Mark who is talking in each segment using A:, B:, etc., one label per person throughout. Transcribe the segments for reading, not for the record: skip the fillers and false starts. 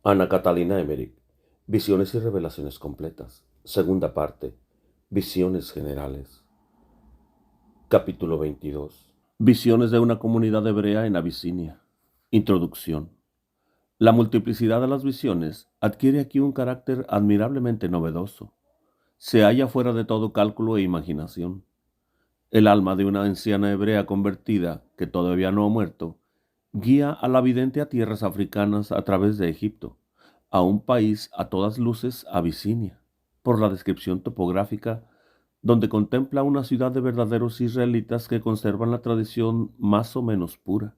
A: Ana Catalina Emmerich, Visiones y revelaciones completas. Segunda parte. Visiones generales. Capítulo 22. Visiones de una comunidad hebrea en Abisinia. Introducción. La multiplicidad de las visiones adquiere aquí un carácter admirablemente novedoso. Se halla fuera de todo cálculo e imaginación. El alma de una anciana hebrea convertida, que todavía no ha muerto, guía a la vidente a tierras africanas a través de Egipto, a un país a todas luces Abisinia, por la descripción topográfica, donde contempla una ciudad de verdaderos israelitas que conservan la tradición más o menos pura.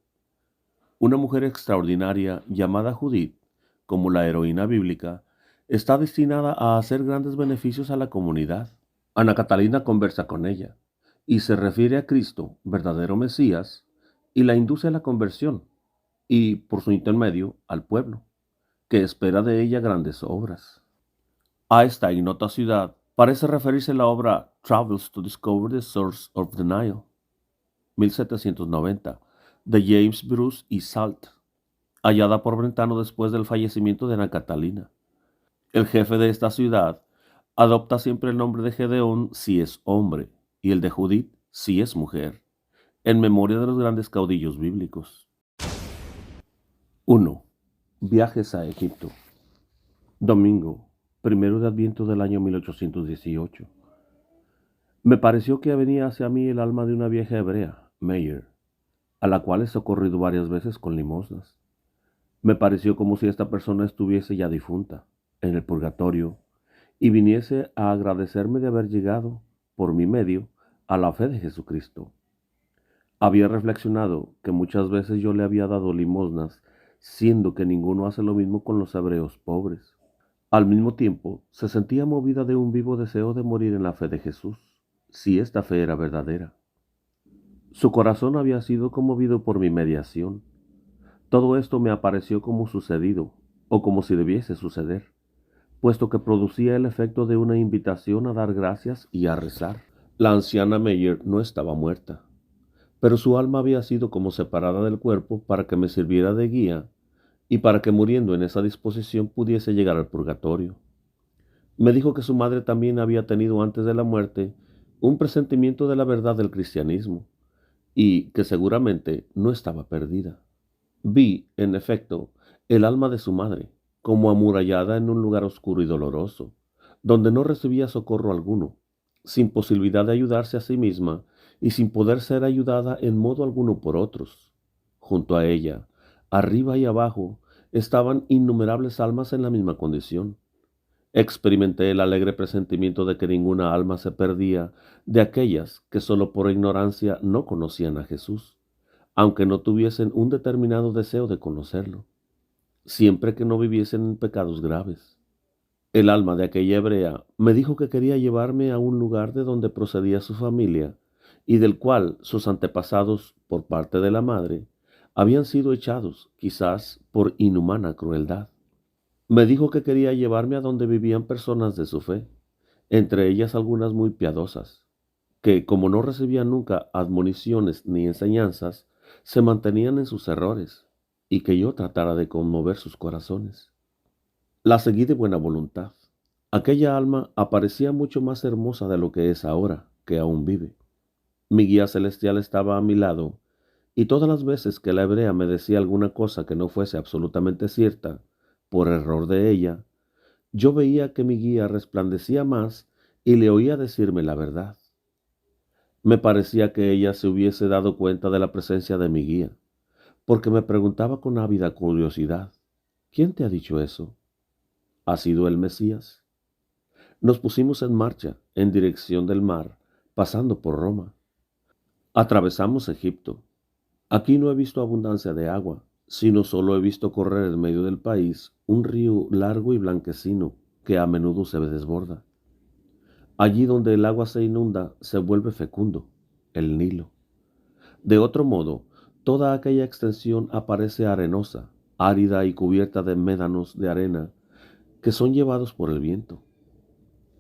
A: Una mujer extraordinaria llamada Judith, como la heroína bíblica, está destinada a hacer grandes beneficios a la comunidad. Ana Catalina conversa con ella y se refiere a Cristo, verdadero Mesías, y la induce a la conversión y, por su intermedio, al pueblo, que espera de ella grandes obras. A esta ignota ciudad parece referirse la obra Travels to Discover the Source of the Nile, 1790, de James Bruce y Salt, hallada por Brentano después del fallecimiento de Ana Catalina. El jefe de esta ciudad adopta siempre el nombre de Gedeón si es hombre y el de Judith si es mujer, en memoria de los grandes caudillos bíblicos. 1. Viajes a Egipto. Domingo, 1 de Adviento del año 1818. Me pareció que venía hacia mí el alma de una vieja hebrea, Meyer, a la cual he socorrido varias veces con limosnas. Me pareció como si esta persona estuviese ya difunta, en el purgatorio, y viniese a agradecerme de haber llegado, por mi medio, a la fe de Jesucristo. Había reflexionado que muchas veces yo le había dado limosnas, siendo que ninguno hace lo mismo con los hebreos pobres. Al mismo tiempo, se sentía movida de un vivo deseo de morir en la fe de Jesús, si esta fe era verdadera. Su corazón había sido conmovido por mi mediación. Todo esto me apareció como sucedido, o como si debiese suceder, puesto que producía el efecto de una invitación a dar gracias y a rezar. La anciana Meyer no estaba muerta, pero su alma había sido como separada del cuerpo para que me sirviera de guía y para que muriendo en esa disposición pudiese llegar al purgatorio. Me dijo que su madre también había tenido antes de la muerte un presentimiento de la verdad del cristianismo y que seguramente no estaba perdida. Vi, en efecto, el alma de su madre, como amurallada en un lugar oscuro y doloroso, donde no recibía socorro alguno, sin posibilidad de ayudarse a sí misma y sin poder ser ayudada en modo alguno por otros. Junto a ella, arriba y abajo, estaban innumerables almas en la misma condición. Experimenté el alegre presentimiento de que ninguna alma se perdía de aquellas que solo por ignorancia no conocían a Jesús, aunque no tuviesen un determinado deseo de conocerlo, siempre que no viviesen en pecados graves. El alma de aquella hebrea me dijo que quería llevarme a un lugar de donde procedía su familia y del cual sus antepasados, por parte de la madre, habían sido echados, quizás por inhumana crueldad. Me dijo que quería llevarme a donde vivían personas de su fe, entre ellas algunas muy piadosas, que, como no recibían nunca admoniciones ni enseñanzas, se mantenían en sus errores, y que yo tratara de conmover sus corazones. La seguí de buena voluntad. Aquella alma aparecía mucho más hermosa de lo que es ahora, que aún vive. Mi guía celestial estaba a mi lado, y todas las veces que la hebrea me decía alguna cosa que no fuese absolutamente cierta, por error de ella, yo veía que mi guía resplandecía más y le oía decirme la verdad. Me parecía que ella se hubiese dado cuenta de la presencia de mi guía, porque me preguntaba con ávida curiosidad: ¿quién te ha dicho eso? ¿Ha sido el Mesías? Nos pusimos en marcha, en dirección del mar, pasando por Roma. Atravesamos Egipto. Aquí no he visto abundancia de agua, sino solo he visto correr en medio del país un río largo y blanquecino que a menudo se desborda. Allí donde el agua se inunda se vuelve fecundo, el Nilo. De otro modo, toda aquella extensión aparece arenosa, árida y cubierta de médanos de arena que son llevados por el viento.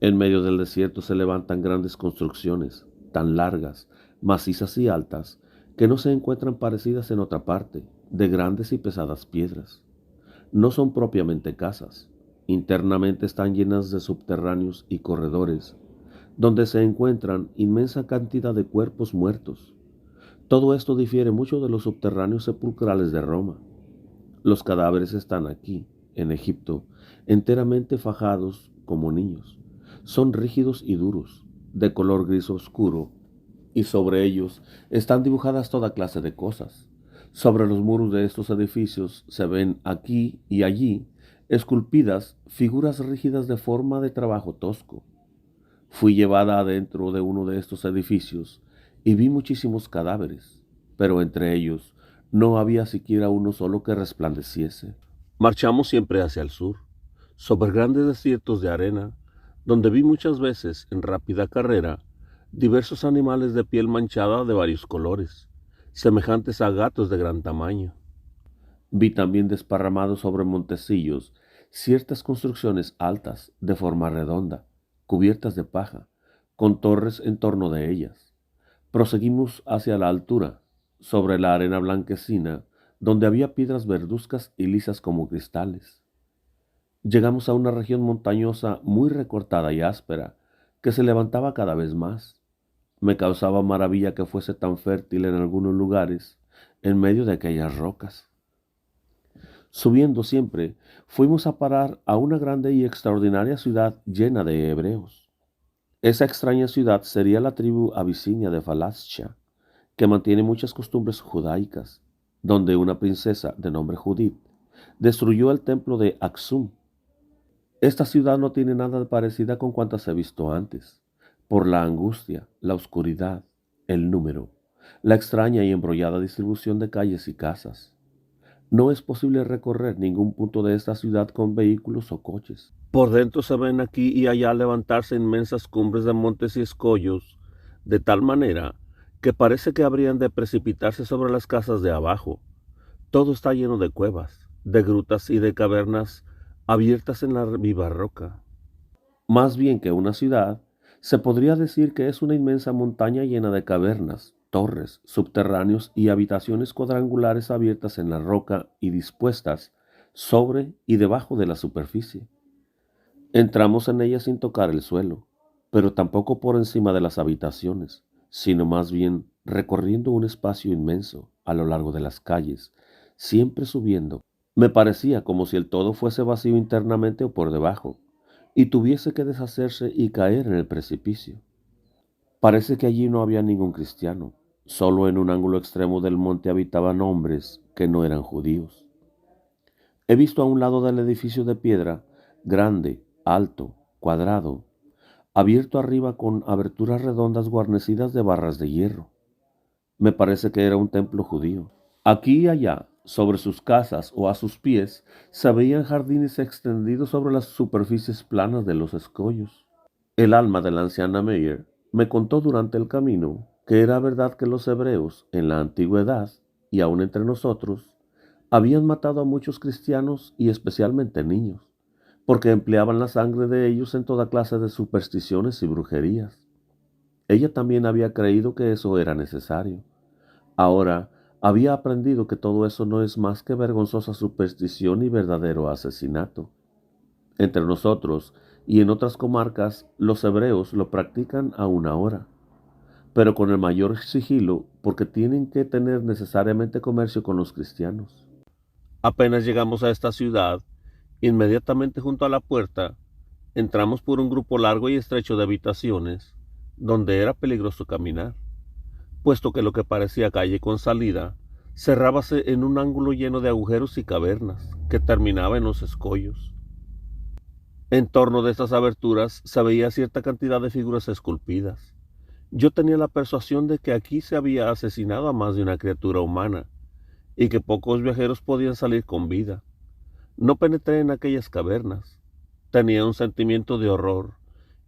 A: En medio del desierto se levantan grandes construcciones, tan largas, macizas y altas, que no se encuentran parecidas en otra parte, de grandes y pesadas piedras. No son propiamente casas. Internamente están llenas de subterráneos y corredores, donde se encuentran inmensa cantidad de cuerpos muertos. Todo esto difiere mucho de los subterráneos sepulcrales de Roma. Los cadáveres están aquí, en Egipto, enteramente fajados como niños. Son rígidos y duros, de color gris oscuro, y sobre ellos están dibujadas toda clase de cosas. Sobre los muros de estos edificios se ven aquí y allí esculpidas figuras rígidas de forma de trabajo tosco. Fui llevada adentro de uno de estos edificios y vi muchísimos cadáveres, pero entre ellos no había siquiera uno solo que resplandeciese. Marchamos siempre hacia el sur, sobre grandes desiertos de arena, donde vi muchas veces, en rápida carrera, diversos animales de piel manchada de varios colores, semejantes a gatos de gran tamaño. Vi también desparramados sobre montecillos ciertas construcciones altas, de forma redonda, cubiertas de paja, con torres en torno de ellas. Proseguimos hacia la altura, sobre la arena blanquecina, donde había piedras verduzcas y lisas como cristales. Llegamos a una región montañosa muy recortada y áspera, que se levantaba cada vez más. Me causaba maravilla que fuese tan fértil en algunos lugares, en medio de aquellas rocas. Subiendo siempre, fuimos a parar a una grande y extraordinaria ciudad llena de hebreos. Esa extraña ciudad sería la tribu abisinia de Falascha, que mantiene muchas costumbres judaicas, donde una princesa de nombre Judith destruyó el templo de Axum. Esta ciudad no tiene nada de parecida con cuantas he visto antes, por la angustia, la oscuridad, el número, la extraña y embrollada distribución de calles y casas. No es posible recorrer ningún punto de esta ciudad con vehículos o coches. Por dentro se ven aquí y allá levantarse inmensas cumbres de montes y escollos, de tal manera que parece que habrían de precipitarse sobre las casas de abajo. Todo está lleno de cuevas, de grutas y de cavernas abiertas en la viva roca. Más bien que una ciudad, se podría decir que es una inmensa montaña llena de cavernas, torres, subterráneos y habitaciones cuadrangulares abiertas en la roca y dispuestas sobre y debajo de la superficie. Entramos en ella sin tocar el suelo, pero tampoco por encima de las habitaciones, sino más bien recorriendo un espacio inmenso a lo largo de las calles, siempre subiendo. Me parecía como si el todo fuese vacío internamente o por debajo, y tuviese que deshacerse y caer en el precipicio. Parece que allí no había ningún cristiano, solo en un ángulo extremo del monte habitaban hombres que no eran judíos. He visto a un lado del edificio de piedra, grande, alto, cuadrado, abierto arriba con aberturas redondas guarnecidas de barras de hierro. Me parece que era un templo judío. Aquí y allá, sobre sus casas o a sus pies, se veían jardines extendidos sobre las superficies planas de los escollos. El alma de la anciana Meyer me contó durante el camino que era verdad que los hebreos, en la antigüedad, y aún entre nosotros, habían matado a muchos cristianos y especialmente niños, porque empleaban la sangre de ellos en toda clase de supersticiones y brujerías. Ella también había creído que eso era necesario. Ahora había aprendido que todo eso no es más que vergonzosa superstición y verdadero asesinato. Entre nosotros y en otras comarcas, los hebreos lo practican aún ahora, pero con el mayor sigilo porque tienen que tener necesariamente comercio con los cristianos. Apenas llegamos a esta ciudad, inmediatamente junto a la puerta, entramos por un grupo largo y estrecho de habitaciones, donde era peligroso caminar, puesto que lo que parecía calle con salida cerrábase en un ángulo lleno de agujeros y cavernas, que terminaba en los escollos. En torno de estas aberturas se veía cierta cantidad de figuras esculpidas. Yo tenía la persuasión de que aquí se había asesinado a más de una criatura humana, y que pocos viajeros podían salir con vida. No penetré en aquellas cavernas. Tenía un sentimiento de horror,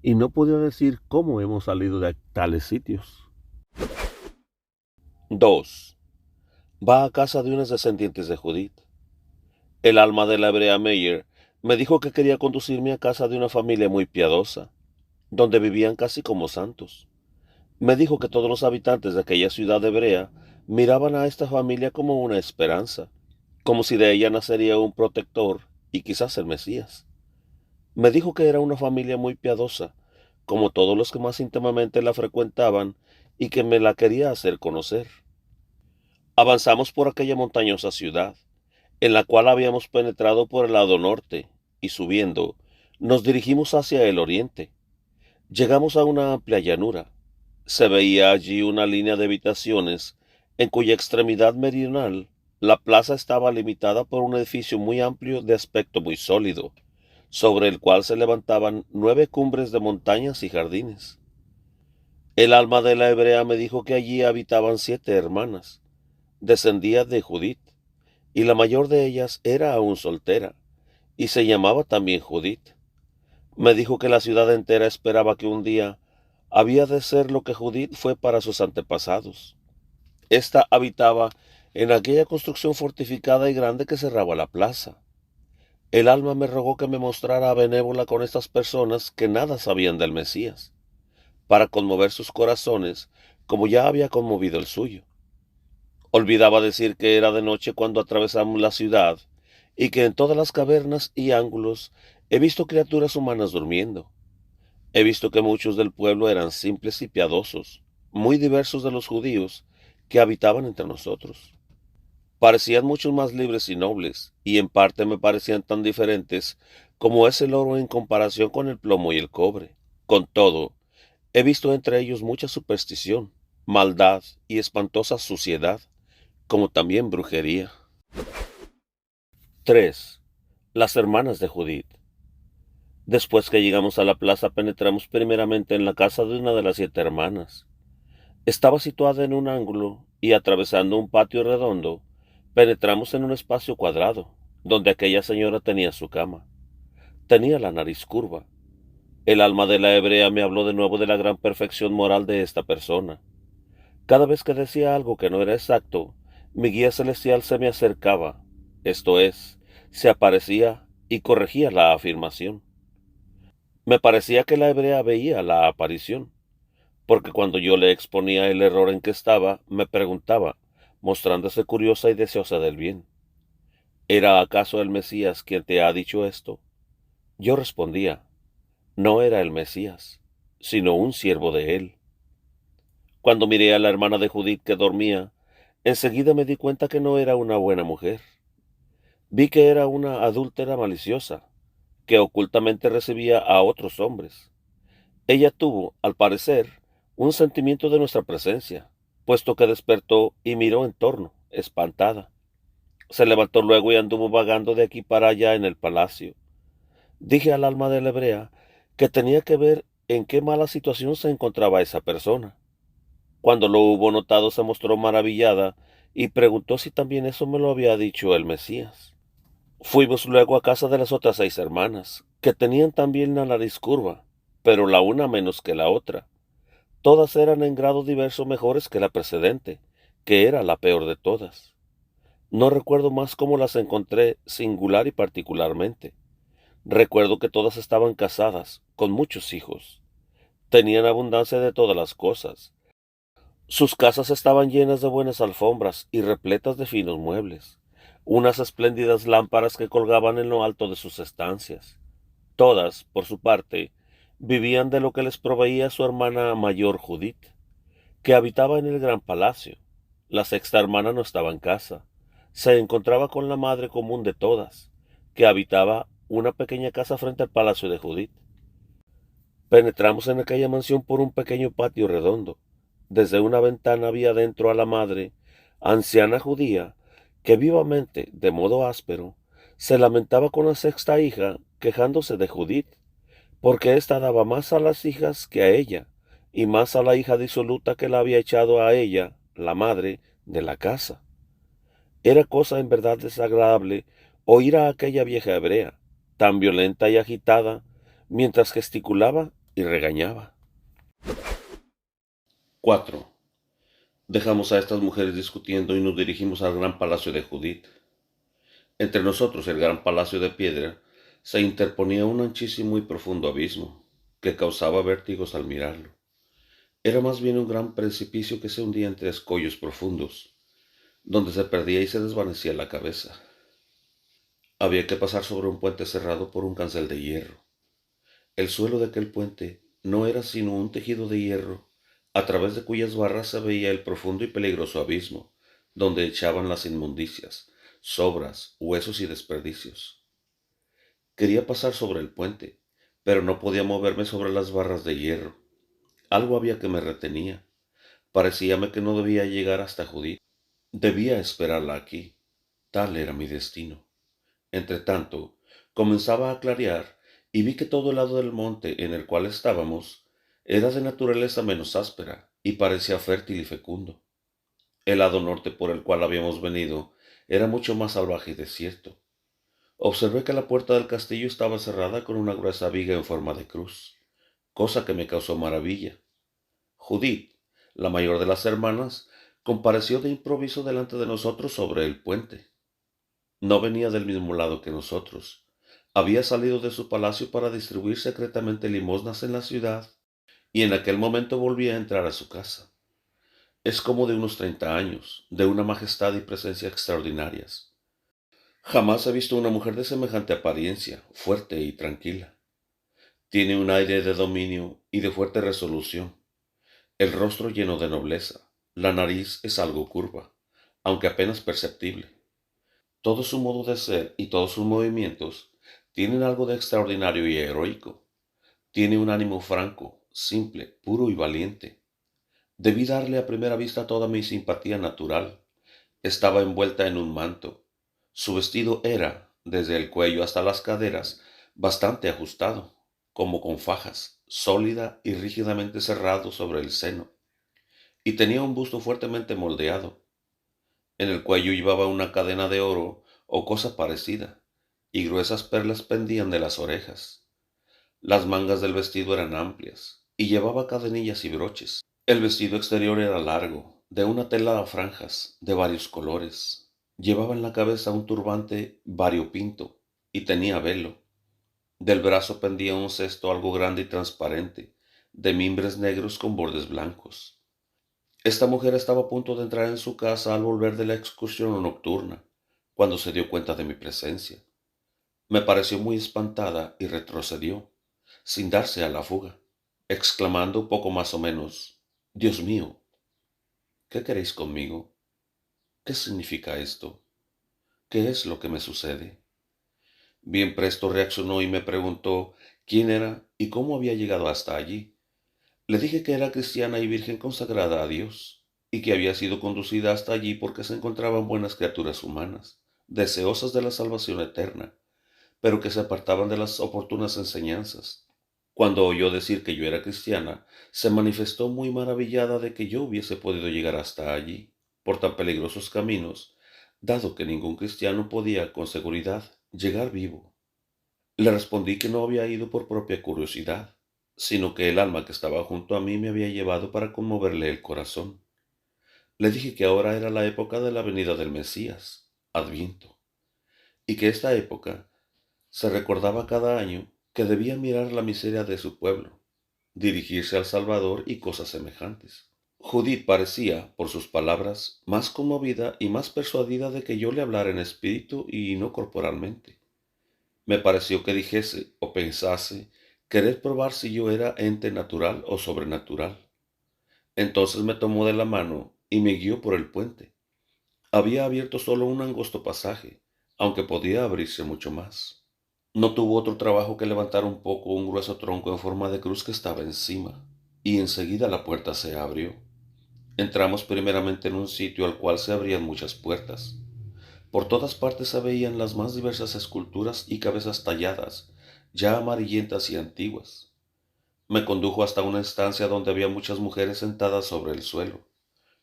A: y no podía decir cómo hemos salido de tales sitios. 2. Va a casa de unos descendientes de Judith. El alma de la hebrea Meyer me dijo que quería conducirme a casa de una familia muy piadosa, donde vivían casi como santos. Me dijo que todos los habitantes de aquella ciudad hebrea miraban a esta familia como una esperanza, como si de ella nacería un protector y quizás el Mesías. Me dijo que era una familia muy piadosa, como todos los que más íntimamente la frecuentaban, y que me la quería hacer conocer. Avanzamos por aquella montañosa ciudad, en la cual habíamos penetrado por el lado norte, y subiendo, nos dirigimos hacia el oriente. Llegamos a una amplia llanura. Se veía allí una línea de habitaciones, en cuya extremidad meridional la plaza estaba limitada por un edificio muy amplio de aspecto muy sólido, sobre el cual se levantaban 9 cumbres de montañas y jardines. El alma de la hebrea me dijo que allí habitaban 7 hermanas, descendidas de Judith, y la mayor de ellas era aún soltera, y se llamaba también Judith. Me dijo que la ciudad entera esperaba que un día había de ser lo que Judith fue para sus antepasados. Esta habitaba en aquella construcción fortificada y grande que cerraba la plaza. El alma me rogó que me mostrara benévola con estas personas que nada sabían del Mesías, para conmover sus corazones como ya había conmovido el suyo. Olvidaba decir que era de noche cuando atravesamos la ciudad y que en todas las cavernas y ángulos he visto criaturas humanas durmiendo. He visto que muchos del pueblo eran simples y piadosos, muy diversos de los judíos que habitaban entre nosotros. Parecían mucho más libres y nobles, y en parte me parecían tan diferentes como es el oro en comparación con el plomo y el cobre. Con todo, he visto entre ellos mucha superstición, maldad y espantosa suciedad, como también brujería. 3. Las hermanas de Judith. Después que llegamos a la plaza, penetramos primeramente en la casa de una de las 7 hermanas. Estaba situada en un ángulo y, atravesando un patio redondo, penetramos en un espacio cuadrado, donde aquella señora tenía su cama. Tenía la nariz curva. El alma de la hebrea me habló de nuevo de la gran perfección moral de esta persona. Cada vez que decía algo que no era exacto, mi guía celestial se me acercaba, esto es, se aparecía y corregía la afirmación. Me parecía que la hebrea veía la aparición, porque cuando yo le exponía el error en que estaba, me preguntaba, mostrándose curiosa y deseosa del bien: ¿era acaso el Mesías quien te ha dicho esto? Yo respondía, no era el Mesías, sino un siervo de él. Cuando miré a la hermana de Judith que dormía, enseguida me di cuenta que no era una buena mujer. Vi que era una adúltera maliciosa, que ocultamente recibía a otros hombres. Ella tuvo, al parecer, un sentimiento de nuestra presencia, puesto que despertó y miró en torno, espantada. Se levantó luego y anduvo vagando de aquí para allá en el palacio. Dije al alma de la hebrea que tenía que ver en qué mala situación se encontraba esa persona. Cuando lo hubo notado, se mostró maravillada y preguntó si también eso me lo había dicho el Mesías. Fuimos luego a casa de las otras 6 hermanas, que tenían también la nariz curva, pero la una menos que la otra. Todas eran en grado diverso mejores que la precedente, que era la peor de todas. No recuerdo más cómo las encontré singular y particularmente. Recuerdo que todas estaban casadas, con muchos hijos. Tenían abundancia de todas las cosas. Sus casas estaban llenas de buenas alfombras y repletas de finos muebles, unas espléndidas lámparas que colgaban en lo alto de sus estancias. Todas, por su parte, vivían de lo que les proveía su hermana mayor Judith, que habitaba en el gran palacio. La sexta hermana no estaba en casa. Se encontraba con la madre común de todas, que habitaba una pequeña casa frente al palacio de Judith. Penetramos en aquella mansión por un pequeño patio redondo. Desde una ventana había dentro a la madre, anciana judía, que vivamente, de modo áspero, se lamentaba con la sexta hija, quejándose de Judith, porque ésta daba más a las hijas que a ella, y más a la hija disoluta que la había echado a ella, la madre, de la casa. Era cosa en verdad desagradable oír a aquella vieja hebrea, tan violenta y agitada, mientras gesticulaba y regañaba. 4. Dejamos a estas mujeres discutiendo y nos dirigimos al gran palacio de Judith. Entre nosotros, el gran palacio de piedra, se interponía un anchísimo y profundo abismo, que causaba vértigos al mirarlo. Era más bien un gran precipicio que se hundía entre escollos profundos, donde se perdía y se desvanecía la cabeza. Había que pasar sobre un puente cerrado por un cancel de hierro. El suelo de aquel puente no era sino un tejido de hierro, a través de cuyas barras se veía el profundo y peligroso abismo, donde echaban las inmundicias, sobras, huesos y desperdicios. Quería pasar sobre el puente, pero no podía moverme sobre las barras de hierro. Algo había que me retenía. Parecíame que no debía llegar hasta Judith. Debía esperarla aquí. Tal era mi destino. Entretanto, comenzaba a clarear y vi que todo el lado del monte en el cual estábamos era de naturaleza menos áspera y parecía fértil y fecundo. El lado norte por el cual habíamos venido era mucho más salvaje y desierto. Observé que la puerta del castillo estaba cerrada con una gruesa viga en forma de cruz, cosa que me causó maravilla. Judith, la mayor de las hermanas, compareció de improviso delante de nosotros sobre el puente. No venía del mismo lado que nosotros. Había salido de su palacio para distribuir secretamente limosnas en la ciudad, y en aquel momento volvía a entrar a su casa. Es como de unos 30 años, de una majestad y presencia extraordinarias. Jamás he visto una mujer de semejante apariencia, fuerte y tranquila. Tiene un aire de dominio y de fuerte resolución, el rostro lleno de nobleza, la nariz es algo curva, aunque apenas perceptible. Todo su modo de ser y todos sus movimientos tienen algo de extraordinario y heroico. Tiene un ánimo franco, simple, puro y valiente. Debí darle a primera vista toda mi simpatía natural. Estaba envuelta en un manto. Su vestido era, desde el cuello hasta las caderas, bastante ajustado, como con fajas, sólida y rígidamente cerrado sobre el seno, y tenía un busto fuertemente moldeado. En el cuello llevaba una cadena de oro o cosa parecida, y gruesas perlas pendían de las orejas. Las mangas del vestido eran amplias, y llevaba cadenillas y broches. El vestido exterior era largo, de una tela a franjas, de varios colores. Llevaba en la cabeza un turbante variopinto, y tenía velo. Del brazo pendía un cesto algo grande y transparente, de mimbres negros con bordes blancos. Esta mujer estaba a punto de entrar en su casa al volver de la excursión nocturna, cuando se dio cuenta de mi presencia. Me pareció muy espantada y retrocedió, sin darse a la fuga, exclamando poco más o menos, «Dios mío, ¿qué queréis conmigo? ¿Qué significa esto? ¿Qué es lo que me sucede?» Bien presto reaccionó y me preguntó quién era y cómo había llegado hasta allí. Le dije que era cristiana y virgen consagrada a Dios, y que había sido conducida hasta allí porque se encontraban buenas criaturas humanas, deseosas de la salvación eterna, pero que se apartaban de las oportunas enseñanzas. Cuando oyó decir que yo era cristiana, se manifestó muy maravillada de que yo hubiese podido llegar hasta allí, por tan peligrosos caminos, dado que ningún cristiano podía, con seguridad, llegar vivo. Le respondí que no había ido por propia curiosidad, sino que el alma que estaba junto a mí me había llevado para conmoverle el corazón. Le dije que ahora era la época de la venida del Mesías, Adviento, y que esta época se recordaba cada año, que debía mirar la miseria de su pueblo, dirigirse al Salvador y cosas semejantes. Judith parecía, por sus palabras, más conmovida y más persuadida de que yo le hablara en espíritu y no corporalmente. Me pareció que dijese o pensase querer probar si yo era ente natural o sobrenatural. Entonces me tomó de la mano y me guió por el puente. Había abierto solo un angosto pasaje, aunque podía abrirse mucho más. No tuvo otro trabajo que levantar un poco un grueso tronco en forma de cruz que estaba encima, y enseguida la puerta se abrió. Entramos primeramente en un sitio al cual se abrían muchas puertas. Por todas partes se veían las más diversas esculturas y cabezas talladas, ya amarillentas y antiguas. Me condujo hasta una estancia donde había muchas mujeres sentadas sobre el suelo,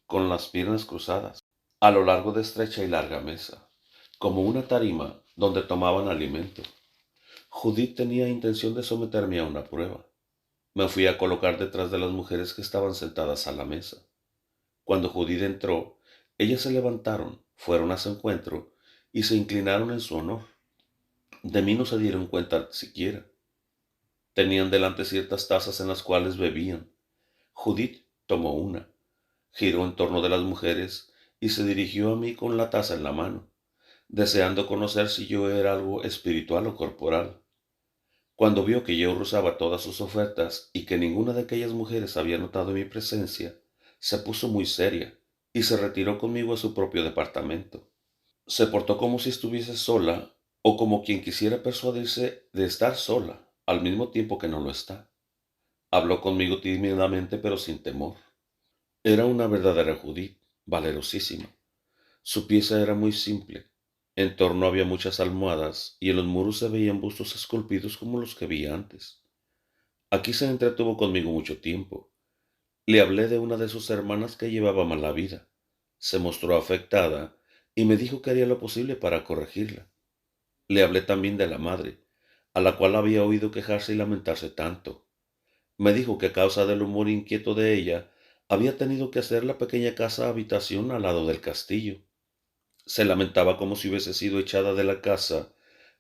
A: con las piernas cruzadas, a lo largo de estrecha y larga mesa, como una tarima donde tomaban alimento. Judith tenía intención de someterme a una prueba. Me fui a colocar detrás de las mujeres que estaban sentadas a la mesa. Cuando Judith entró, ellas se levantaron, fueron a su encuentro y se inclinaron en su honor. De mí no se dieron cuenta siquiera. Tenían delante ciertas tazas en las cuales bebían. Judith tomó una, giró en torno de las mujeres y se dirigió a mí con la taza en la mano. deseando conocer si yo era algo espiritual o corporal. Cuando vio que yo rehusaba todas sus ofertas y que ninguna de aquellas mujeres había notado mi presencia, se puso muy seria y se retiró conmigo a su propio departamento. Se portó como si estuviese sola o como quien quisiera persuadirse de estar sola, al mismo tiempo que no lo está. Habló conmigo tímidamente pero sin temor. Era una verdadera Judith, valerosísima. Su pieza era muy simple. En torno había muchas almohadas y en los muros se veían bustos esculpidos como los que vi antes. Aquí se entretuvo conmigo mucho tiempo. Le hablé de una de sus hermanas que llevaba mala vida. Se mostró afectada y me dijo que haría lo posible para corregirla. Le hablé también de la madre, a la cual había oído quejarse y lamentarse tanto. Me dijo que a causa del humor inquieto de ella, había tenido que hacer la pequeña casa habitación al lado del castillo. Se lamentaba como si hubiese sido echada de la casa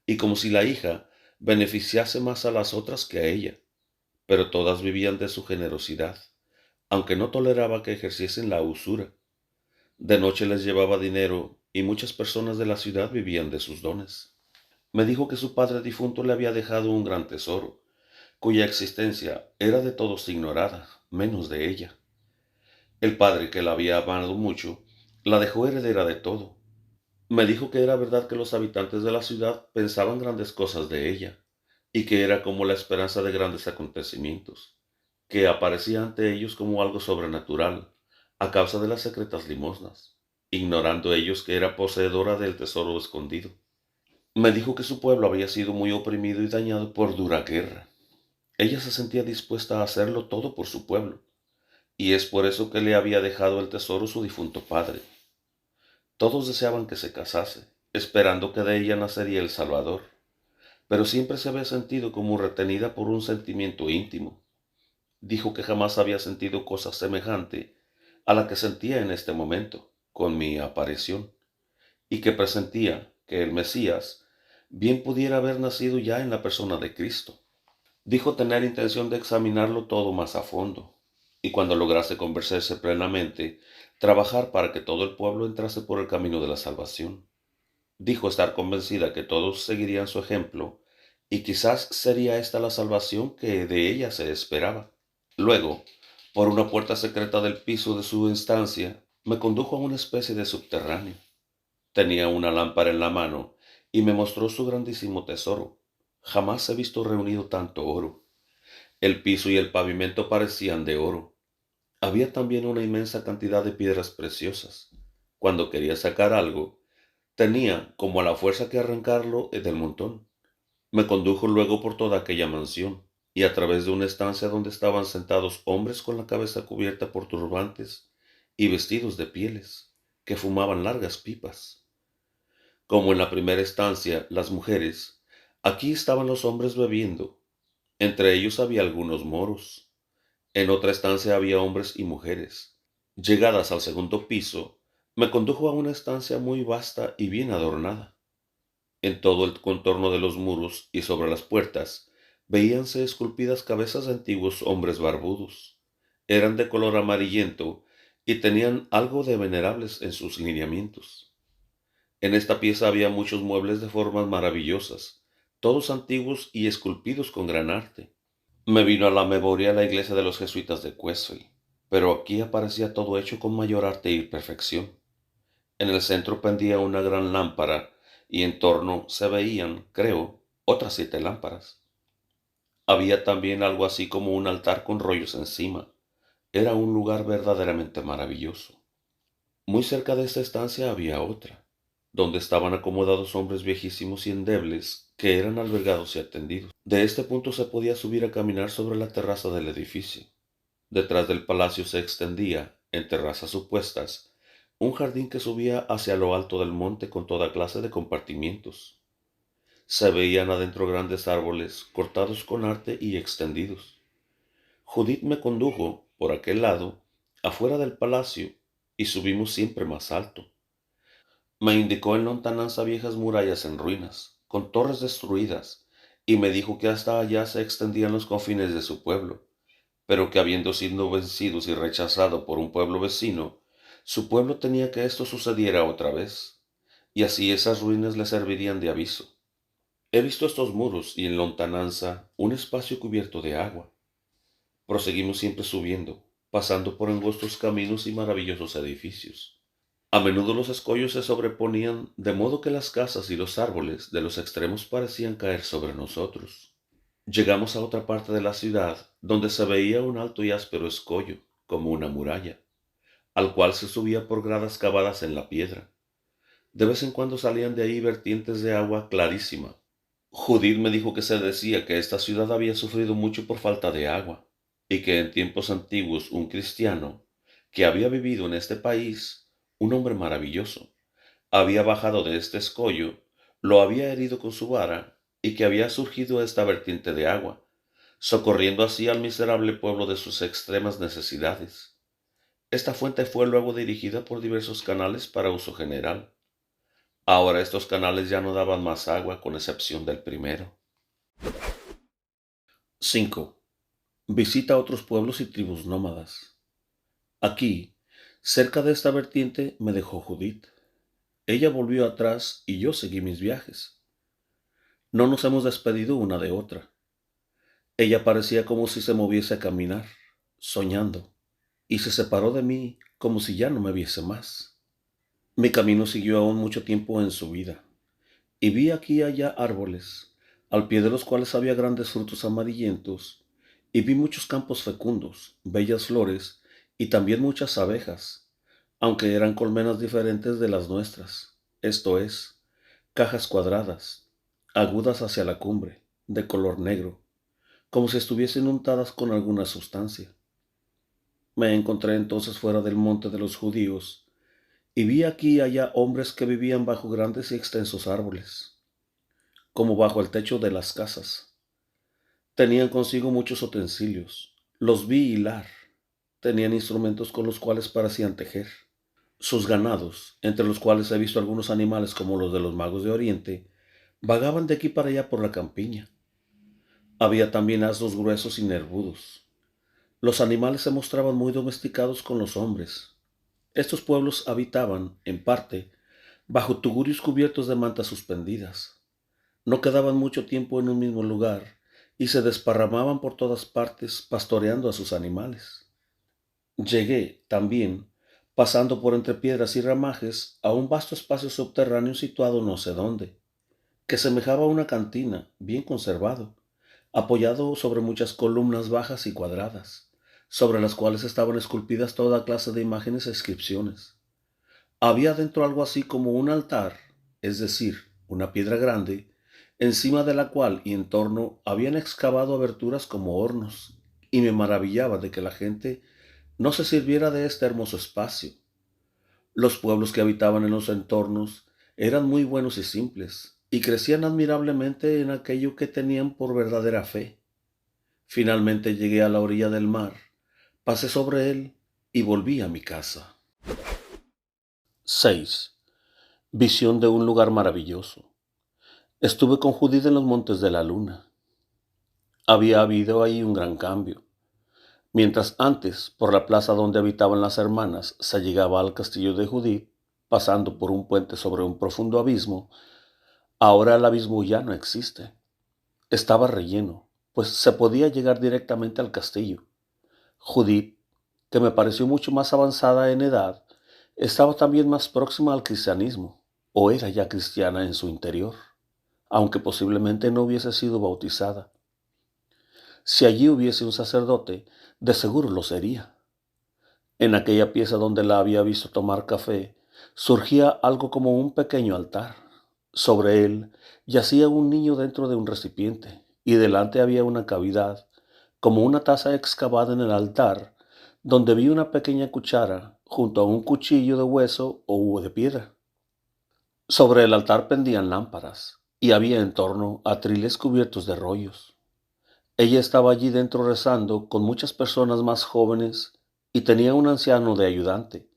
A: y como si la hija beneficiase más a las otras que a ella, pero todas vivían de su generosidad, aunque no toleraba que ejerciesen la usura. De noche les llevaba dinero y muchas personas de la ciudad vivían de sus dones. Me dijo que su padre difunto le había dejado un gran tesoro, cuya existencia era de todos ignorada, menos de ella. El padre, que la había amado mucho, la dejó heredera de todo. Me dijo que era verdad que los habitantes de la ciudad pensaban grandes cosas de ella, y que era como la esperanza de grandes acontecimientos, que aparecía ante ellos como algo sobrenatural, a causa de las secretas limosnas, ignorando ellos que era poseedora del tesoro escondido. Me dijo que su pueblo había sido muy oprimido y dañado por dura guerra. Ella se sentía dispuesta a hacerlo todo por su pueblo, y es por eso que le había dejado el tesoro su difunto padre. Todos deseaban que se casase, esperando que de ella nacería el Salvador, pero siempre se había sentido como retenida por un sentimiento íntimo. Dijo que jamás había sentido cosa semejante a la que sentía en este momento, con mi aparición, y que presentía que el Mesías bien pudiera haber nacido ya en la persona de Cristo. Dijo tener intención de examinarlo todo más a fondo, y cuando lograse convencerse plenamente, trabajar para que todo el pueblo entrase por el camino de la salvación. Dijo estar convencida que todos seguirían su ejemplo, y quizás sería esta la salvación que de ella se esperaba. Luego, por una puerta secreta del piso de su estancia, me condujo a una especie de subterráneo. Tenía una lámpara en la mano y me mostró su grandísimo tesoro. Jamás he visto reunido tanto oro. El piso y el pavimento parecían de oro. Había también una inmensa cantidad de piedras preciosas. Cuando quería sacar algo, tenía como a la fuerza que arrancarlo del montón. Me condujo luego por toda aquella mansión y a través de una estancia donde estaban sentados hombres con la cabeza cubierta por turbantes y vestidos de pieles, que fumaban largas pipas. Como en la primera estancia, las mujeres, aquí estaban los hombres bebiendo. Entre ellos había algunos moros. En otra estancia había hombres y mujeres. Llegadas al segundo piso, me condujo a una estancia muy vasta y bien adornada. En todo el contorno de los muros y sobre las puertas veíanse esculpidas cabezas de antiguos hombres barbudos. Eran de color amarillento y tenían algo de venerables en sus lineamientos. En esta pieza había muchos muebles de formas maravillosas, todos antiguos y esculpidos con gran arte. Me vino a la memoria la iglesia de los jesuitas de Quessoy, pero aquí aparecía todo hecho con mayor arte y perfección. En el centro pendía una gran lámpara y en torno se veían, creo, otras 7 lámparas. Había también algo así como un altar con rollos encima. Era un lugar verdaderamente maravilloso. Muy cerca de esta estancia había otra, donde estaban acomodados hombres viejísimos y endebles que eran albergados y atendidos. De este punto se podía subir a caminar sobre la terraza del edificio. Detrás del palacio se extendía, en terrazas opuestas, un jardín que subía hacia lo alto del monte con toda clase de compartimientos. Se veían adentro grandes árboles cortados con arte y extendidos. Judith me condujo, por aquel lado, afuera del palacio, y subimos siempre más alto. Me indicó en lontananza viejas murallas en ruinas, con torres destruidas, y me dijo que hasta allá se extendían los confines de su pueblo, pero que habiendo sido vencidos y rechazado por un pueblo vecino, su pueblo tenía que esto sucediera otra vez, y así esas ruinas le servirían de aviso. He visto estos muros y en lontananza un espacio cubierto de agua. Proseguimos siempre subiendo, pasando por angostos caminos y maravillosos edificios. A menudo los escollos se sobreponían, de modo que las casas y los árboles de los extremos parecían caer sobre nosotros. Llegamos a otra parte de la ciudad, donde se veía un alto y áspero escollo, como una muralla, al cual se subía por gradas cavadas en la piedra. De vez en cuando salían de ahí vertientes de agua clarísima. Judith me dijo que se decía que esta ciudad había sufrido mucho por falta de agua, y que en tiempos antiguos un cristiano, que había vivido en este país, un hombre maravilloso, había bajado de este escollo, lo había herido con su vara, y que había surgido esta vertiente de agua, socorriendo así al miserable pueblo de sus extremas necesidades. Esta fuente fue luego dirigida por diversos canales para uso general. Ahora estos canales ya no daban más agua con excepción del primero. 5. Visita otros pueblos y tribus nómadas. Aquí, cerca de esta vertiente, me dejó Judith. Ella volvió atrás y yo seguí mis viajes. No nos hemos despedido una de otra. Ella parecía como si se moviese a caminar, soñando, y se separó de mí como si ya no me viese más. Mi camino siguió aún mucho tiempo en su vida, y vi aquí y allá árboles, al pie de los cuales había grandes frutos amarillentos, y vi muchos campos fecundos, bellas flores, y también muchas abejas, aunque eran colmenas diferentes de las nuestras, esto es, cajas cuadradas, agudas hacia la cumbre, de color negro, como si estuviesen untadas con alguna sustancia. Me encontré entonces fuera del monte de los judíos, y vi aquí y allá hombres que vivían bajo grandes y extensos árboles, como bajo el techo de las casas. Tenían consigo muchos utensilios. Los vi hilar. Tenían instrumentos con los cuales parecían tejer. Sus ganados, entre los cuales he visto algunos animales como los de los magos de Oriente, vagaban de aquí para allá por la campiña. Había también asnos gruesos y nervudos. Los animales se mostraban muy domesticados con los hombres. Estos pueblos habitaban, en parte, bajo tugurios cubiertos de mantas suspendidas. No quedaban mucho tiempo en un mismo lugar y se desparramaban por todas partes pastoreando a sus animales. Llegué, también, pasando por entre piedras y ramajes, a un vasto espacio subterráneo situado no sé dónde, que semejaba una cantina, bien conservado, apoyado sobre muchas columnas bajas y cuadradas, sobre las cuales estaban esculpidas toda clase de imágenes e inscripciones. Había dentro algo así como un altar, es decir, una piedra grande, encima de la cual y en torno habían excavado aberturas como hornos, y me maravillaba de que la gente no se sirviera de este hermoso espacio. Los pueblos que habitaban en los entornos eran muy buenos y simples, y crecían admirablemente en aquello que tenían por verdadera fe. Finalmente llegué a la orilla del mar, pasé sobre él y volví a mi casa. 6. Visión de un lugar maravilloso. Estuve con Judith en los montes de la luna. Había habido ahí un gran cambio. Mientras antes, por la plaza donde habitaban las hermanas, se llegaba al castillo de Judith, pasando por un puente sobre un profundo abismo, ahora el abismo ya no existe. Estaba relleno, pues se podía llegar directamente al castillo. Judith, que me pareció mucho más avanzada en edad, estaba también más próxima al cristianismo, o era ya cristiana en su interior, aunque posiblemente no hubiese sido bautizada. Si allí hubiese un sacerdote, de seguro lo sería. En aquella pieza donde la había visto tomar café, surgía algo como un pequeño altar. Sobre él yacía un niño dentro de un recipiente, y delante había una cavidad, como una taza excavada en el altar, donde vi una pequeña cuchara junto a un cuchillo de hueso o de piedra. Sobre el altar pendían lámparas, y había en torno atriles cubiertos de rollos. Ella estaba allí dentro rezando con muchas personas más jóvenes y tenía un anciano de ayudante.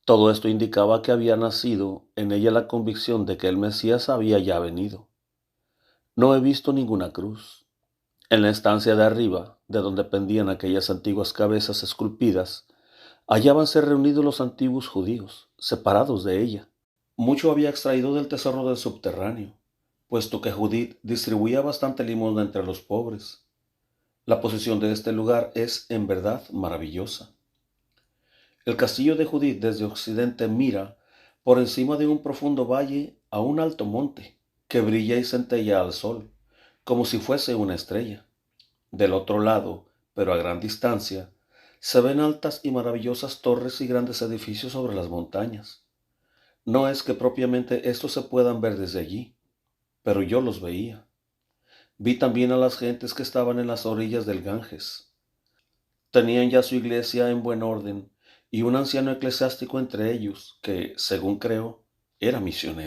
A: Todo esto indicaba que había nacido en ella la convicción de que el Mesías había ya venido. No he visto ninguna cruz. En la estancia de arriba, de donde pendían aquellas antiguas cabezas esculpidas, hallábanse reunidos los antiguos judíos, separados de ella. Mucho había extraído del tesoro del subterráneo, puesto que Judith distribuía bastante limosna entre los pobres. La posición de este lugar es, en verdad, maravillosa. El castillo de Judith desde Occidente mira, por encima de un profundo valle, a un alto monte, que brilla y centella al sol, como si fuese una estrella. Del otro lado, pero a gran distancia, se ven altas y maravillosas torres y grandes edificios sobre las montañas. No es que propiamente estos se puedan ver desde allí, pero yo los veía. Vi también a las gentes que estaban en las orillas del Ganges. Tenían ya su iglesia en buen orden y un anciano eclesiástico entre ellos que, según creo, era misionero.